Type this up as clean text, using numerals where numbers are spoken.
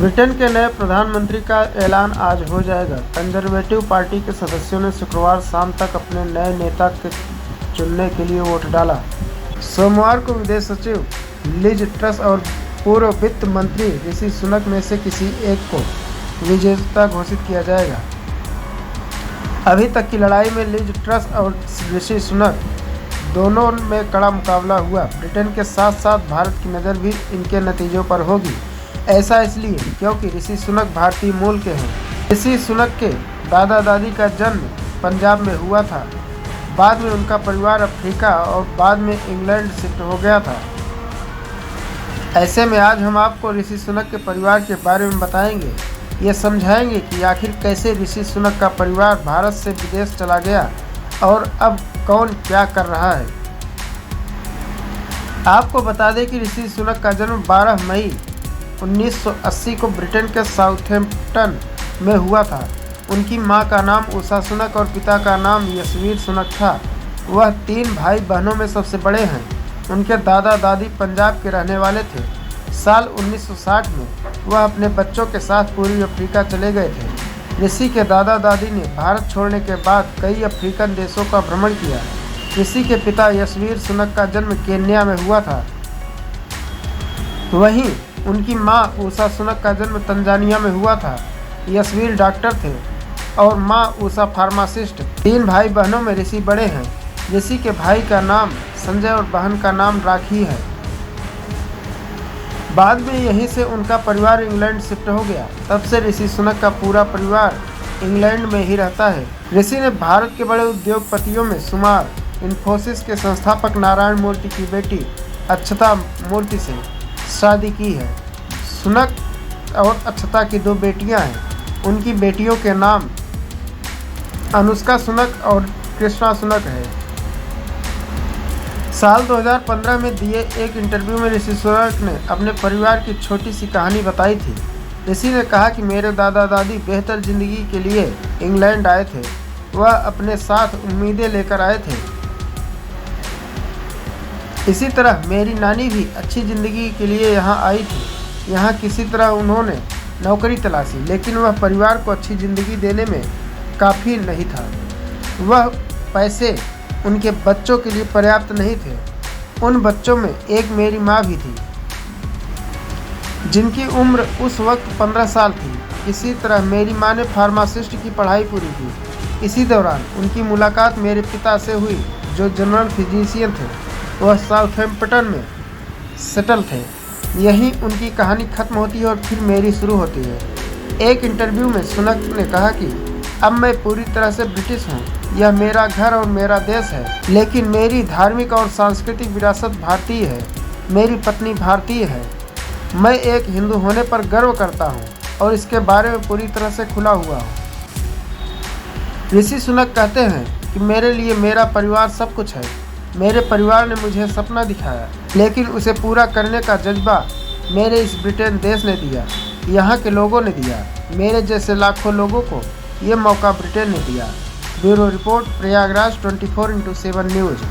Britain के नए प्रधानमंत्री का ऐलान आज हो जाएगा। कंजर्वेटिव पार्टी के सदस्यों ने शुक्रवार शाम तक अपने नए नेता के चुनने के लिए वोट डाला। सोमवार को विदेश सचिव लिज ट्रस और पूर्व वित्त मंत्री ऋषि सुनक में से किसी एक को विजेता घोषित किया जाएगा। अभी तक की लड़ाई में लिज ट्रस और ऋषि सुनक दोनों में कड़ा मुकाबला हुआ। ब्रिटेन के साथ साथ भारत की नज़र भी इनके नतीजों पर होगी। ऐसा इसलिए क्योंकि ऋषि सुनक भारतीय मूल के हैं। ऋषि सुनक के दादा दादी का जन्म पंजाब में हुआ था। बाद में उनका परिवार अफ्रीका और बाद में इंग्लैंड शिफ्ट हो गया था। ऐसे में आज हम आपको ऋषि सुनक के परिवार के बारे में बताएंगे। ये समझाएंगे कि आखिर कैसे ऋषि सुनक का परिवार भारत से विदेश चला गया और अब कौन क्या कर रहा है। आपको बता दें कि ऋषि सुनक का जन्म 12 मई 1980 को ब्रिटेन के साउथहैम्पटन में हुआ था। उनकी मां का नाम उषा सुनक और पिता का नाम यशवीर सुनक था। वह 3 भाई बहनों में सबसे बड़े हैं। उनके दादा दादी पंजाब के रहने वाले थे। साल 1960 में वह अपने बच्चों के साथ पूर्वी अफ्रीका चले गए थे। ऋषि के दादा दादी ने भारत छोड़ने के बाद कई अफ्रीकन देशों का भ्रमण किया। ऋषि के पिता यशवीर सुनक का जन्म केन्या में हुआ था। वहीं उनकी मां उषा सुनक का जन्म तंजानिया में हुआ था। यशवीर डॉक्टर थे और मां उषा फार्मासिस्ट। 3 भाई बहनों में ऋषि बड़े हैं। ऋषि के भाई का नाम संजय और बहन का नाम राखी है। बाद में यहीं से उनका परिवार इंग्लैंड शिफ्ट हो गया। तब से ऋषि सुनक का पूरा परिवार इंग्लैंड में ही रहता है। ऋषि ने भारत के बड़े उद्योगपतियों में शुमार इन्फोसिस के संस्थापक नारायण मूर्ति की बेटी अक्षता मूर्ति से शादी की है। सुनक और अक्षता की 2 बेटियां हैं। उनकी बेटियों के नाम अनुष्का सुनक और कृष्णा सुनक है। साल 2015 में दिए एक इंटरव्यू में ऋषि सुनक ने अपने परिवार की छोटी सी कहानी बताई थी। ऋषि ने कहा कि मेरे दादा दादी बेहतर जिंदगी के लिए इंग्लैंड आए थे। वह अपने साथ उम्मीदें लेकर आए थे। इसी तरह मेरी नानी भी अच्छी ज़िंदगी के लिए यहाँ आई थी। यहाँ किसी तरह उन्होंने नौकरी तलाशी, लेकिन वह परिवार को अच्छी ज़िंदगी देने में काफ़ी नहीं था। वह पैसे उनके बच्चों के लिए पर्याप्त नहीं थे। उन बच्चों में एक मेरी माँ भी थी, जिनकी उम्र उस वक्त 15 साल थी। इसी तरह मेरी माँ ने फार्मासिस्ट की पढ़ाई पूरी की। इसी दौरान उनकी मुलाकात मेरे पिता से हुई, जो जनरल फिजिशियन थे। वह साउथहैम्पटन में सेटल थे। यहीं उनकी कहानी खत्म होती है और फिर मेरी शुरू होती है। एक इंटरव्यू में सुनक ने कहा कि अब मैं पूरी तरह से ब्रिटिश हूँ। यह मेरा घर और मेरा देश है, लेकिन मेरी धार्मिक और सांस्कृतिक विरासत भारतीय है। मेरी पत्नी भारतीय है। मैं एक हिंदू होने पर गर्व करता हूँ और इसके बारे में पूरी तरह से खुला हुआ हूँ। ऋषि सुनक कहते हैं कि मेरे लिए मेरा परिवार सब कुछ है। मेरे परिवार ने मुझे सपना दिखाया, लेकिन उसे पूरा करने का जज्बा मेरे इस ब्रिटेन देश ने दिया। यहाँ के लोगों ने दिया। मेरे जैसे लाखों लोगों को ये मौका ब्रिटेन ने दिया। Bureau report, Prayagraj 24x7 news.